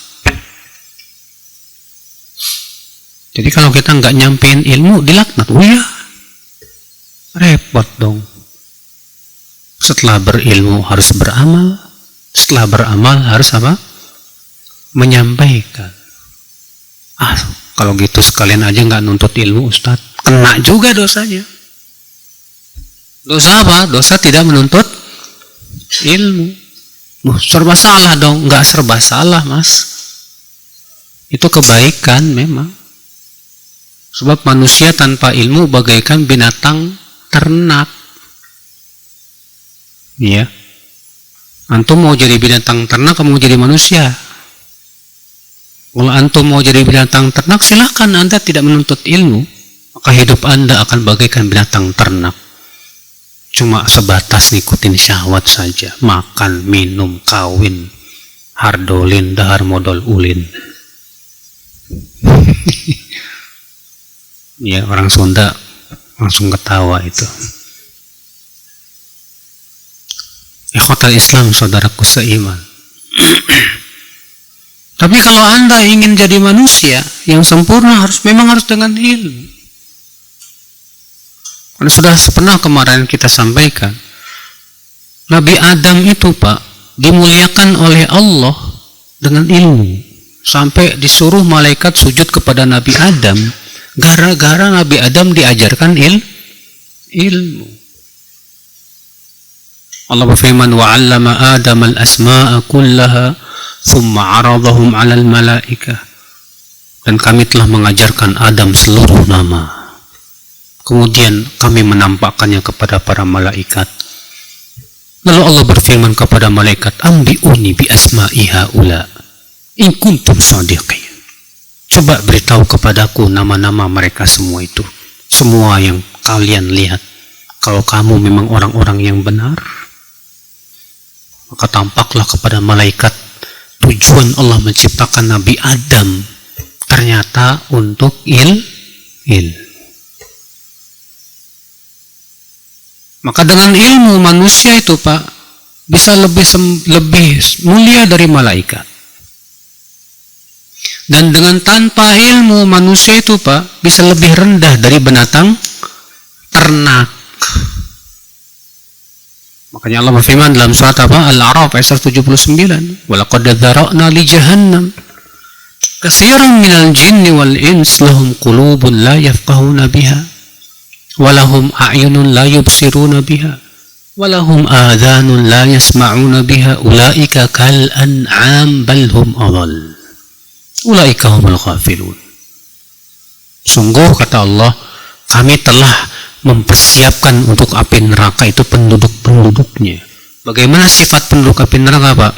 Jadi kalau kita nggak nyampein ilmu, dilaknat. Oh ya, repot dong. Setelah berilmu harus beramal. Setelah beramal harus apa? Menyampaikan. Kalau gitu sekalian aja nggak nuntut ilmu, Ustadz. Kena juga dosanya. Dosa apa? Dosa tidak menuntut ilmu. Serba salah dong. Nggak serba salah, Mas. Itu kebaikan memang. Sebab manusia tanpa ilmu bagaikan binatang ternak. Ya. Antum mau jadi binatang ternak, kamu mau jadi manusia. Kalau antum mau jadi binatang ternak, silakan. Anda tidak menuntut ilmu, maka hidup Anda akan bagaikan binatang ternak. Cuma sebatas ngikutin syahwat saja. Makan, minum, kawin, hardolin, dahar modal ulin. Ya, orang Sunda langsung ketawa itu. Ikhwatal Islam, saudaraku seiman. Tapi kalau Anda ingin jadi manusia yang sempurna, memang harus dengan ilmu. Karena sudah pernah kemarin kita sampaikan, Nabi Adam itu Pak, dimuliakan oleh Allah dengan ilmu. Sampai disuruh malaikat sujud kepada Nabi Adam, gara-gara Nabi Adam diajarkan ilmu. Allah berfirman, وَعَلَّمَ آدَمَ الْأَسْمَاءَ كُلَّهَا thumma aradahum 'alal malaikah, dan kami telah mengajarkan Adam seluruh nama, kemudian kami menampakkannya kepada para malaikat. Lalu Allah berfirman kepada malaikat, ambi'uni bi asma'i haula in kuntum shadiqin, coba beritahu kepadaku nama-nama mereka semua itu, semua yang kalian lihat, kalau kamu memang orang-orang yang benar. Maka tampaklah kepada malaikat tujuan Allah menciptakan Nabi Adam ternyata untuk ilmu. Maka dengan ilmu manusia itu Pak bisa lebih mulia dari malaikat. Dan dengan tanpa ilmu manusia itu Pak bisa lebih rendah dari binatang ternak. Makanya Allah berfirman dalam surat Al-A'raf ayat 179, walaqad dzara'na li jahannam katsiran minal jinni wal ins lahum qulubun la yafqahuna biha wa lahum a'yunun la yubsiruna biha wa lahum adhanun la yasma'una biha ulaika kal an'am bal hum adall ulaika humul ghafilun. Sungguh kata Allah, kami telah mempersiapkan untuk api neraka itu penduduk-penduduknya. Bagaimana sifat penduduk api neraka Pak?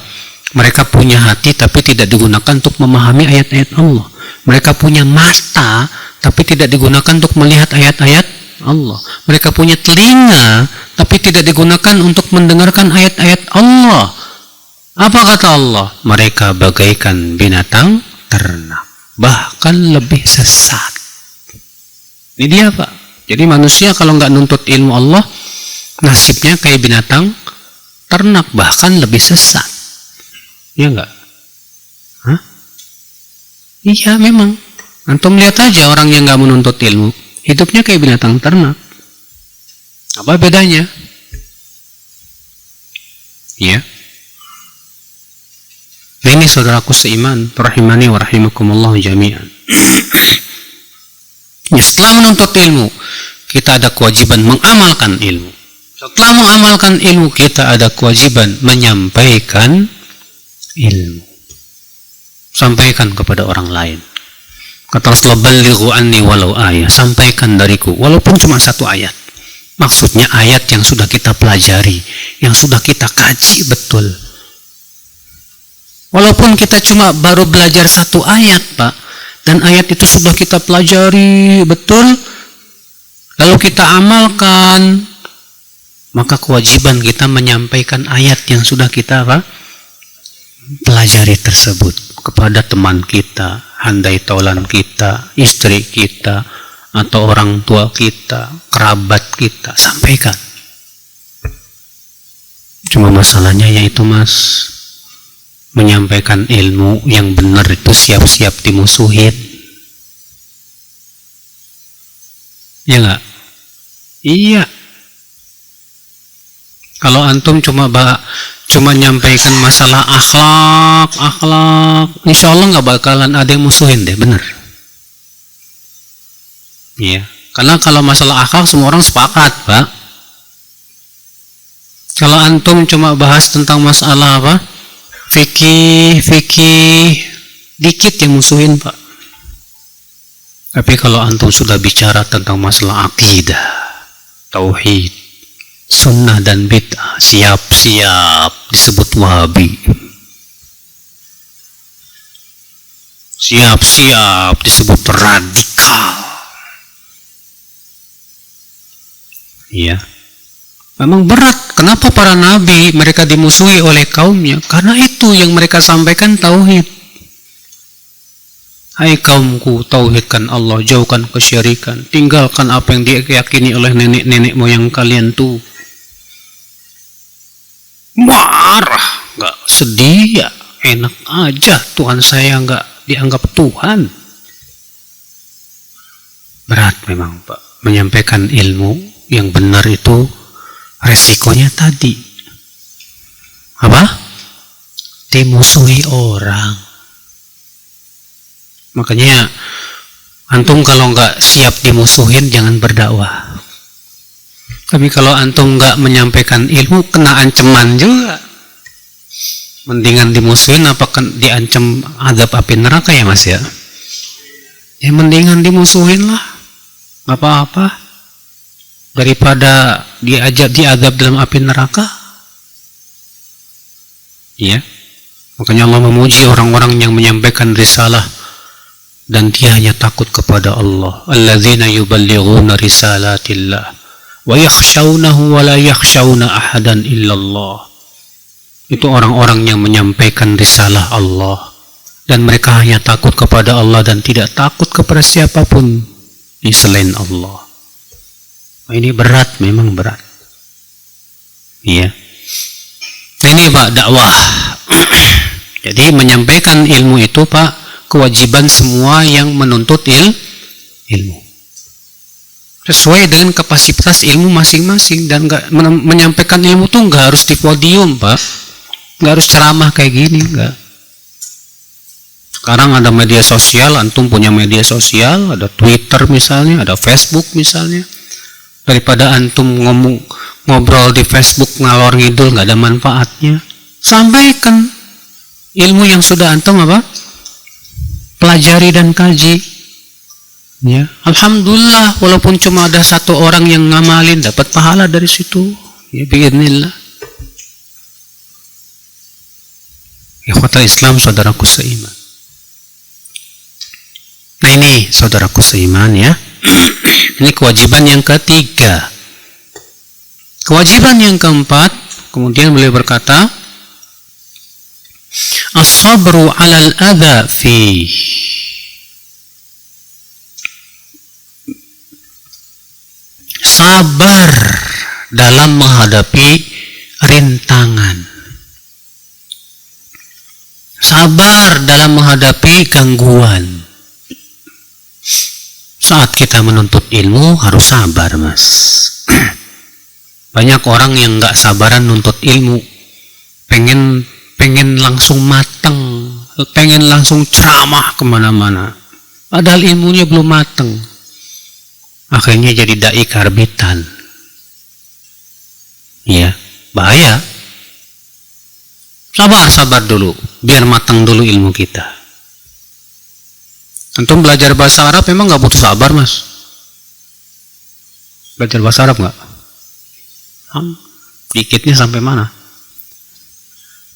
Mereka punya hati tapi tidak digunakan untuk memahami ayat-ayat Allah. Mereka punya mata tapi tidak digunakan untuk melihat ayat-ayat Allah. Mereka punya telinga tapi tidak digunakan untuk mendengarkan ayat-ayat Allah. Apa kata Allah? Mereka bagaikan binatang ternak, bahkan lebih sesat. Ini dia Pak. Jadi manusia kalau nggak nuntut ilmu Allah, nasibnya kayak binatang ternak, bahkan lebih sesat. Ya nggak? Hah? Iya memang. Antum lihat aja orang yang nggak menuntut ilmu, hidupnya kayak binatang ternak. Apa bedanya? Ya. Ini saudaraku seiman, rahimani wa rahimakumullah jami'an. Ya, setelah menuntut ilmu, kita ada kewajiban mengamalkan ilmu. Setelah mengamalkan ilmu, kita ada kewajiban menyampaikan ilmu. Sampaikan kepada orang lain. Kata Rasulullah, ballighu anni walau ayat, sampaikan dariku walaupun cuma satu ayat. Maksudnya ayat yang sudah kita pelajari, yang sudah kita kaji betul. Walaupun kita cuma baru belajar satu ayat Pak, dan ayat itu sudah kita pelajari betul, lalu kita amalkan, maka kewajiban kita menyampaikan ayat yang sudah kita pelajari tersebut kepada teman kita, handai taulan kita, istri kita, atau orang tua kita, kerabat kita, sampaikan. Cuma masalahnya yaitu Mas, menyampaikan ilmu yang benar itu siap-siap dimusuhin. Ya nggak? Iya. Kalau antum cuma nyampaikan masalah akhlak, insya Allah nggak bakalan ada yang musuhin deh, bener. Iya. Karena kalau masalah akhlak semua orang sepakat, Pak. Kalau antum cuma bahas tentang masalah fikih dikit yang musuhin Pak. Tapi kalau antum sudah bicara tentang masalah akidah, tauhid, sunnah dan bid'ah, siap-siap disebut wahabi, siap-siap disebut radikal. Iya. Memang berat. Kenapa para nabi mereka dimusuhi oleh kaumnya? Karena itu yang mereka sampaikan tauhid. Hai kaumku, tauhidkan Allah, jauhkan kesyirikan, tinggalkan apa yang diyakini oleh nenek-nenek moyang kalian tuh. marah, nggak sedih ya, enak aja Tuhan saya nggak dianggap Tuhan. Berat memang Pak, menyampaikan ilmu yang benar itu resikonya tadi apa? Dimusuhi orang. Makanya antum kalau nggak siap dimusuhin jangan berdakwah. Tapi kalau antum nggak menyampaikan ilmu kena ancaman juga. Mendingan dimusuhin apa diancam azab api neraka ya Mas ya? Ya mendingan dimusuhin lah, nggak apa-apa daripada diazab dalam api neraka. Ya, makanya Allah memuji orang-orang yang menyampaikan risalah dan dia hanya takut kepada Allah. Alladzina yuballighuna risalatillah wa yakhshawnahu wa la yakhshawna ahadan illallah. Itu orang-orang yang menyampaikan risalah Allah dan mereka hanya takut kepada Allah dan tidak takut kepada siapapun di selain Allah. Nah, ini berat, memang berat. Iya. Nah, ini Pak dakwah. Jadi menyampaikan ilmu itu Pak kewajiban semua yang menuntut ilmu. Sesuai dengan kapasitas ilmu masing-masing dan menyampaikan ilmu tuh nggak harus di podium Pak, nggak harus ceramah kayak gini, nggak. Sekarang ada media sosial, antum punya media sosial, ada Twitter misalnya, ada Facebook misalnya. Daripada antum ngobrol di Facebook ngalor ngidul nggak ada manfaatnya, sampaikan ilmu yang sudah antum apa? Pelajari dan kaji. Ya, alhamdulillah walaupun cuma ada satu orang yang ngamalin dapat pahala dari situ. Ya biidznillah. Ikhwatal Islam, saudaraku seiman. Nah ini saudaraku seiman ya. Ini kewajiban yang ketiga. Kewajiban yang keempat, kemudian beliau berkata, as-sabru 'alal adza fi. Sabar dalam menghadapi rintangan. Sabar dalam menghadapi gangguan. Saat kita menuntut ilmu harus sabar Mas. Banyak orang yang nggak sabaran nuntut ilmu, pengen langsung mateng, pengen langsung ceramah kemana-mana, padahal ilmunya belum mateng. Akhirnya jadi dai karbitan. Ya, bahaya. Sabar dulu, biar matang dulu ilmu kita. Antum belajar bahasa Arab memang nggak butuh sabar Mas. Belajar bahasa Arab nggak? Dikitnya sampai mana?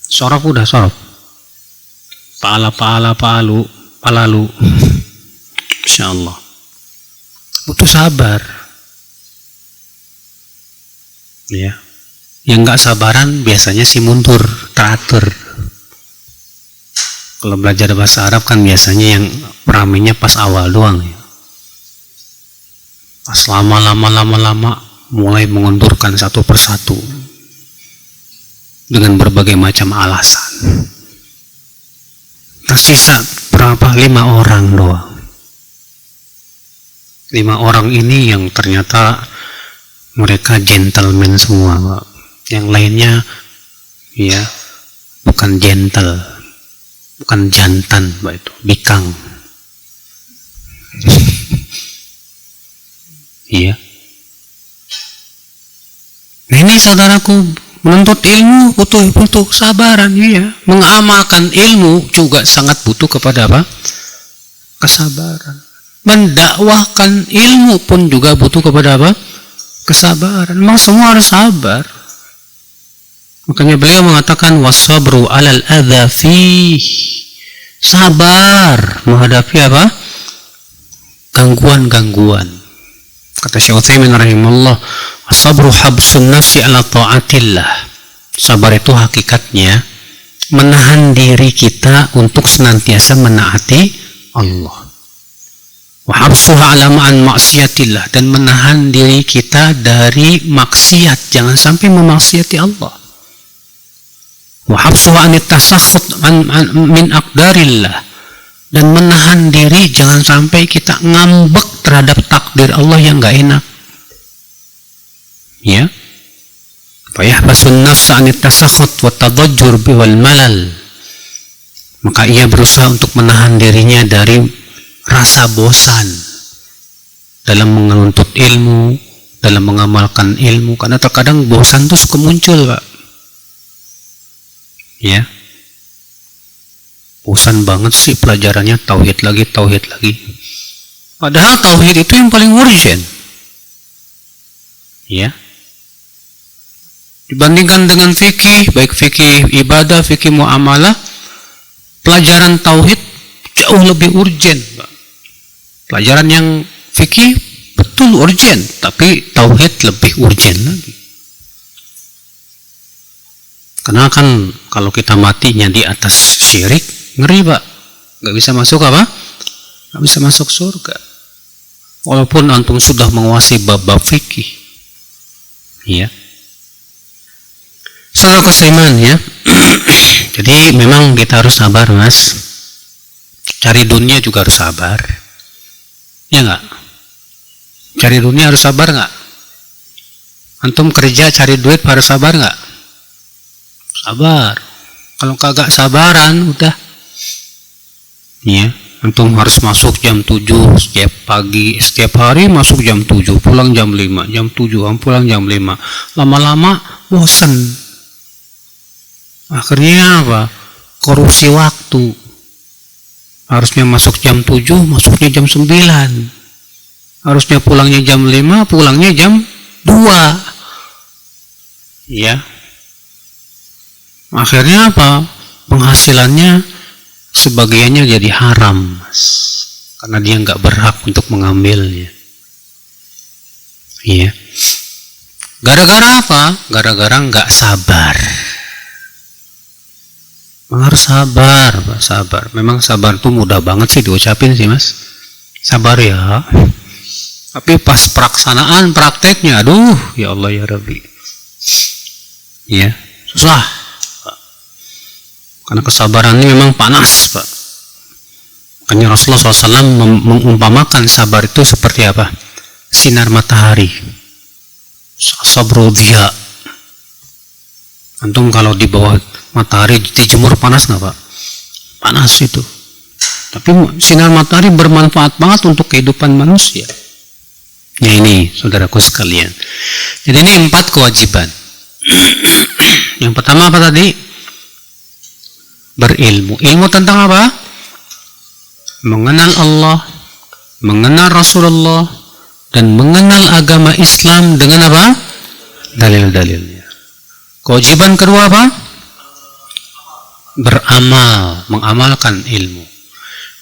Sorof udah sorof. Palalu. Insya Allah. Butuh sabar. Ya. Yang nggak sabaran biasanya sih mundur, teratur. Kalau belajar bahasa Arab kan biasanya yang ramainya pas awal doang ya. Pas lama mulai mengundurkan satu persatu dengan berbagai macam alasan. Tersisa berapa? 5 orang doang. 5 orang ini yang ternyata mereka gentleman semua Pak. Yang lainnya ya bukan gentle, bukan jantan Pak, itu bikang. Iya. Nah ini saudaraku, menuntut ilmu butuh kesabaran. Iya. Mengamalkan ilmu juga sangat butuh kepada apa? Kesabaran. Mendakwahkan ilmu pun juga butuh kepada apa? Kesabaran. Memang semua harus sabar. Makanya beliau mengatakan wasabru 'alal adza fi. Sabar menghadapi apa? Gangguan-gangguan. Kata Syekh Utsaimin rahimahullah, as-sabru habsun nafsi 'ala ta'atillah. Sabar itu hakikatnya menahan diri kita untuk senantiasa menaati Allah. Wa habsuha 'ala ma'an maksiatillah, dan menahan diri kita dari maksiat, jangan sampai memaksiati Allah. wa habsuha anit tasakhut min aqdarillah, dan menahan diri jangan sampai kita ngambek terhadap takdir Allah yang enggak enak. Ya. Fa yahbasun nafsa anit tasakhut wa tadajjur wal malal. Maka ia berusaha untuk menahan dirinya dari rasa bosan dalam menuntut ilmu, dalam mengamalkan ilmu, karena terkadang bosan itu suka muncul, Pak. Ya. Bosan banget sih pelajarannya, tauhid lagi. Padahal tauhid itu yang paling urgent. Ya. Dibandingkan dengan fikih, baik fikih ibadah, fikih muamalah, pelajaran tauhid jauh lebih urgent, Pak. Pelajaran yang fikih betul urgent, tapi tauhid lebih urgent lagi. Karena kan kalau kita matinya di atas syirik, ngeri, Pak. Gak bisa masuk apa? Gak bisa masuk surga. Walaupun antum sudah menguasai bab-bab fikih. Ya. Saudara seiman, ya. Jadi memang kita harus sabar, Mas. Cari dunia juga harus sabar. Ya enggak? Cari dunia harus sabar enggak? Antum kerja cari duit harus sabar enggak? Sabar. Kalau kagak sabaran udah. Ya, antum harus masuk jam 7 setiap pagi, setiap hari masuk jam 7, pulang jam 5, jam 7, pulang jam 5. Lama-lama bosen. Akhirnya apa? Korupsi waktu. Harusnya masuk jam 7, masuknya jam 9. Harusnya pulangnya jam 5, pulangnya jam 2. Ya. Akhirnya apa? Penghasilannya sebagiannya jadi haram, Mas. Karena dia nggak berhak untuk mengambilnya. Iya. Gara-gara apa? Gara-gara nggak sabar. Harus sabar, Pak, sabar. Memang sabar tuh mudah banget sih diucapin sih, Mas. Sabar ya. Tapi pas pelaksanaan prakteknya, aduh, ya Allah ya Rabbi. Ya, susah, Pak. Karena kesabaran ini memang panas, Pak. Makanya Rasulullah SAW mengumpamakan sabar itu seperti apa? Sinar matahari. Sabru dhiya. Antum kalau di bawah matahari dijemur panas nggak, Pak? Panas itu. Tapi sinar matahari bermanfaat banget untuk kehidupan manusia. Ya ini, saudaraku sekalian. Jadi ini 4 kewajiban. Yang pertama apa tadi? Berilmu. Ilmu tentang apa? Mengenal Allah, mengenal Rasulullah, dan mengenal agama Islam dengan apa? Dalil-dalilnya. Kewajiban kedua apa? Beramal, mengamalkan ilmu.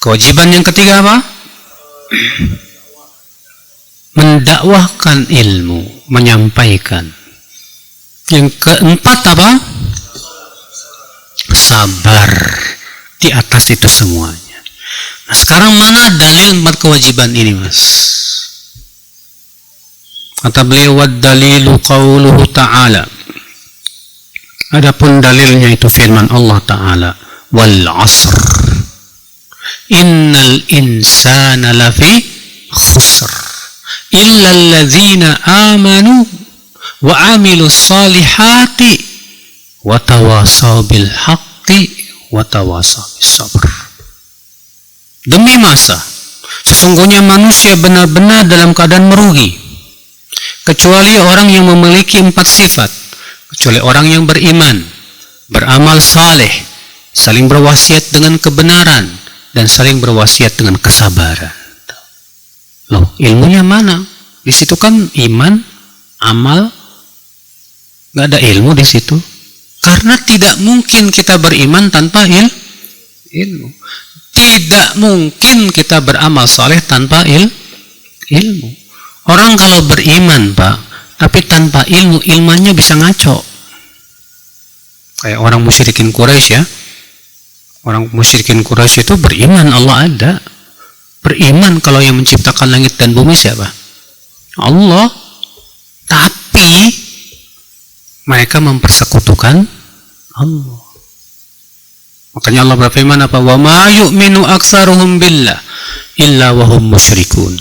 Kewajiban yang ketiga apa? Mendakwahkan ilmu, menyampaikan. Yang keempat apa? Sabar di atas itu semuanya. Nah, sekarang mana dalil 4 kewajiban ini, Mas? Kata beliau, wad dalilu qauluhu ta'ala. Adapun dalilnya itu firman Allah Ta'ala, wal asr innal insana lafi khusr illa alladzina amanu wa amilus salihati wa tawasaw bil haqqi wa tawasaw bis sabr. Demi masa sesungguhnya manusia benar-benar dalam keadaan merugi kecuali orang yang memiliki 4 sifat. Kecuali orang yang beriman, beramal saleh, saling berwasiat dengan kebenaran, dan saling berwasiat dengan kesabaran. Loh, ilmunya mana? Di situ kan iman, amal, nggak ada ilmu di situ. Karena tidak mungkin kita beriman tanpa ilmu. Tidak mungkin kita beramal saleh tanpa ilmu. Orang kalau beriman, Pak, tapi tanpa ilmu, ilmunya bisa ngaco. Kayak orang musyrikin Quraisy ya. Orang musyrikin Quraisy itu beriman Allah ada. Beriman kalau yang menciptakan langit dan bumi siapa? Allah. Tapi mereka mempersekutukan Allah. Makanya Allah berfirman apa? Wa ma yu'minu aktsaruhum billah illa wa hum musyrikun.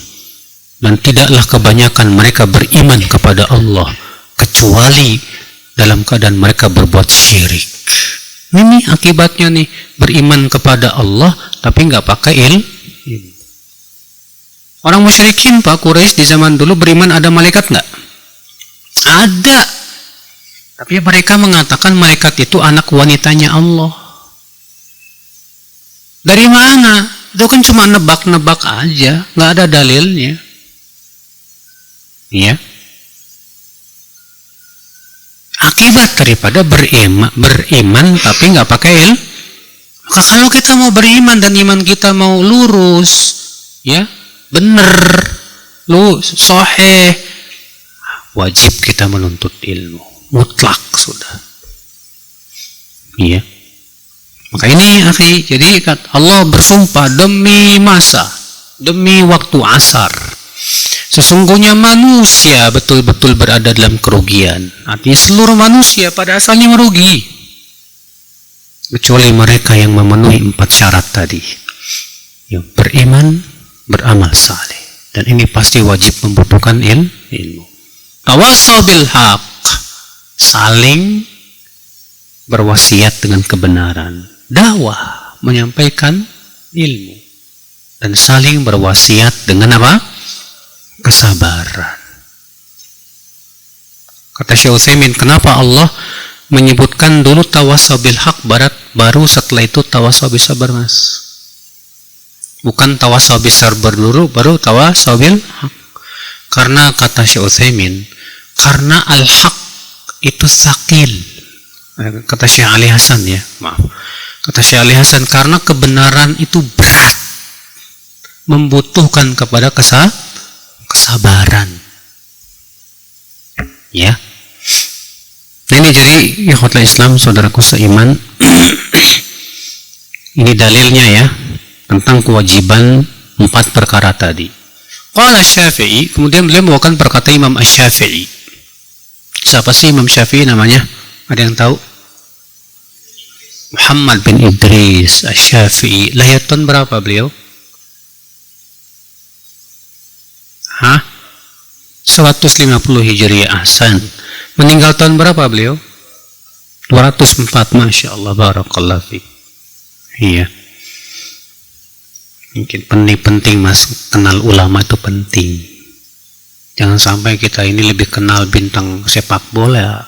Dan tidaklah kebanyakan mereka beriman kepada Allah kecuali dalam keadaan mereka berbuat syirik. Ini akibatnya nih, beriman kepada Allah tapi nggak pakai ilmu. Orang musyrikin Pak Quraisy di zaman dulu beriman ada malaikat nggak? Ada. Tapi mereka mengatakan malaikat itu anak wanitanya Allah. Dari mana? Itu kan cuma nebak-nebak aja, nggak ada dalilnya. Ya. Akibat daripada beriman tapi nggak pakai ilmu. Maka kalau kita mau beriman dan iman kita mau lurus, ya, bener, lu soheh, wajib kita menuntut ilmu, mutlak sudah. Iya. Maka ini akhi, jadi Allah bersumpah demi masa, demi waktu asar. Sesungguhnya manusia betul-betul berada dalam kerugian. Artinya seluruh manusia pada asalnya merugi. Kecuali mereka yang memenuhi 4 syarat tadi. Yang beriman, beramal saleh. Dan ini pasti wajib membutuhkan ilmu. Tawassaw bil haq. Saling berwasiat dengan kebenaran. Dakwah, menyampaikan ilmu. Dan saling berwasiat dengan apa? Kesabaran. Kata Syekh Utsaimin, kenapa Allah menyebutkan dulu tawassaw bil haq baru setelah itu tawassaw bis sabar, Mas? Bukan tawassaw bis sabar dulu baru tawassaw bil haq. Karena kata Syekh Utsaimin, karena al-haq itu sakil. Kata Syekh Ali Hasan ya, maaf. Kata Syekh Ali Hasan, karena kebenaran itu berat, membutuhkan kepada kesabaran. Ya. Nah, ini jadi ikhwatul Islam, saudaraku seiman. Ini dalilnya ya tentang kewajiban 4 perkara tadi. Qala Syafi'i, kemudian beliau membawakan perkataan Imam Asy-Syafi'i. Siapa sih Imam Syafi'i namanya? Ada yang tahu? Muhammad bin Idris Asy-Syafi'i. Lahir tahun berapa beliau? 150 Hijriah. Ahsan. Meninggal tahun berapa beliau? 204. Masya Allah, barakallah fi. Iya. Mungkin penting Mas, kenal ulama itu penting. Jangan sampai kita ini lebih kenal bintang sepak bola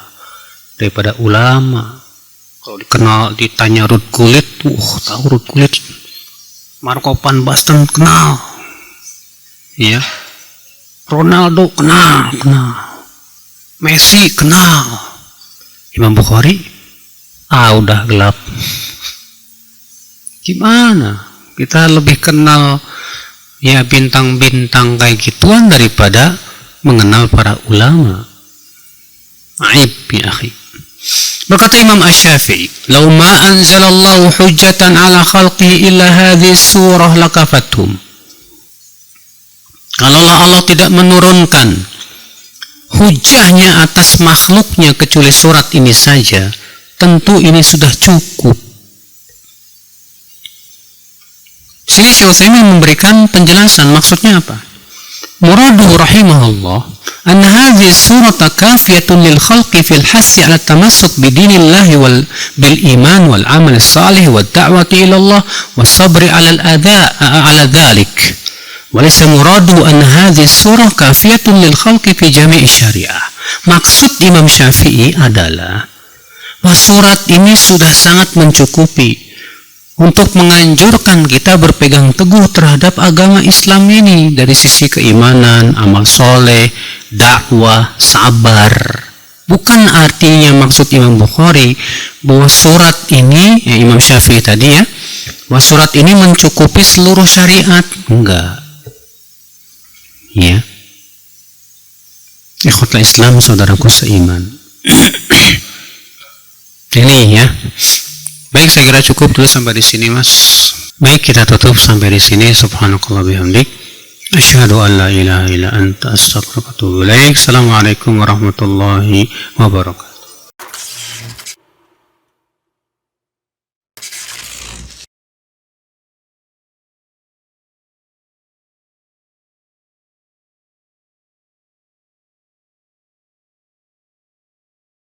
daripada ulama. Kalau dikenal, ditanya Ruud Gullit, tahu Ruud Gullit. Marco van Basten kenal. Iya. Ronaldo kenal. Messi kenal. Imam Bukhari udah gelap. Gimana kita lebih kenal ya bintang-bintang kayak gituan daripada mengenal para ulama? Aib ya akhi. Berkata Imam Asy-Syafi'i, "Lau ma anzalallahu hujjatan ala khalqihi illa hadhihi surah lakafathum." Kalaulah Allah tidak menurunkan hujahnya atas makhluknya kecuali surat ini saja, tentu ini sudah cukup. Sini Syekh Utsaimin memberikan penjelasan maksudnya apa. Muraduhu rahimahullah anna hadhihi surata kafiyatun lil khalqi fil hassi ala tamassuk bi dinillahi wal bil iman wal amal salih wad da'wati ila Allah was sabri ala al adha ala dhalik. Walaysa muradu an hadhihi surah kafiyatun lil khalqi fi jami' syariah. Maksud Imam Syafi'i adalah bahwa surat ini sudah sangat mencukupi untuk menganjurkan kita berpegang teguh terhadap agama Islam ini dari sisi keimanan, amal soleh, dakwah, sabar. Bukan artinya maksud Imam Bukhari bahwa surat ini, ya Imam Syafi'i tadi ya, bahwa surat ini mencukupi seluruh syariat. Enggak. Ya, ikhwatul Islam, saudaraku seiman. Ini ya. Baik, saya kira cukup dulu sampai di sini, Mas. Baik, kita tutup sampai di sini. Subhanakallah bihamdik. Asyhadu an la ilaha illa anta astaghfiruka wa atubu ilaik. Assalamualaikum warahmatullahi wabarakatuh.